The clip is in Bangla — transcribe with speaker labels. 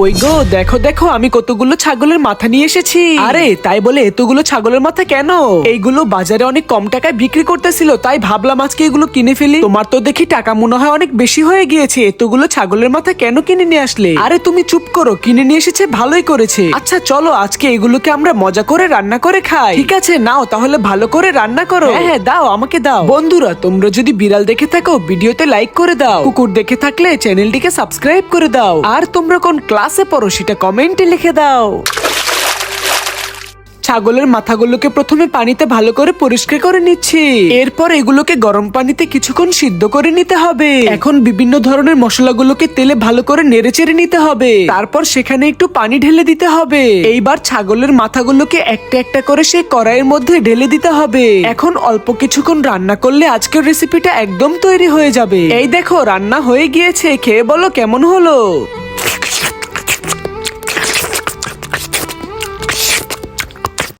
Speaker 1: কই গো, দেখো দেখো আমি কতগুলো ছাগলের মাথা নিয়ে এসেছি। আরে তাই বলে এতগুলো ছাগলের মাথা কেন? এইগুলো বাজারে অনেক কম টাকায় বিক্রি করতেছিল, তাই ভাবলাম আজকে এগুলো কিনে ফেলি। তোমার তো দেখি টাকা মনে হয় অনেক বেশি হয়ে গিয়েছে, এতগুলো ছাগলের মাথা কেন কিনে নিয়ে আসলে? আরে তুমি চুপ করো, কিনে নিয়ে এসেছে ভালোই করেছে। আচ্ছা চলো আজকে এগুলোকে আমরা মজা করে রান্না করে খাই। ঠিক আছে নাও তাহলে ভালো করে রান্না করো। হ্যাঁ হ্যাঁ দাও, আমাকে দাও। বন্ধুরা তোমরা যদি বিড়াল দেখে থাকো ভিডিওতে লাইক করে দাও, কুকুর দেখে থাকলে চ্যানেলটিকে সাবস্ক্রাইব করে দাও, আর তোমরা কোন ক্লাসে পড়ো সেটা কমেন্টে লিখে দাও। ছাগলের মাথাগুলোকে প্রথমে পানিতে ভালো করে পরিষ্কার করে নিচ্ছি, এরপর এগুলোকে গরম পানিতে কিছুক্ষণ সিদ্ধ করে নিতে হবে। এখন বিভিন্ন ধরনের মশলাগুলোকে তেলে ভালো করে নেড়েচেড়ে নিতে হবে, তারপর সেখানে একটু পানি ঢেলে দিতে হবে। এইবার ছাগলের মাথাগুলোকে একটা একটা করে সেই কড়াইয়ের মধ্যে ঢেলে দিতে হবে। এখন অল্প কিছুক্ষণ রান্না করলে আজকের রেসিপিটা একদম তৈরি হয়ে যাবে। এই দেখো রান্না হয়ে গিয়েছে, খেয়ে বলো কেমন হলো।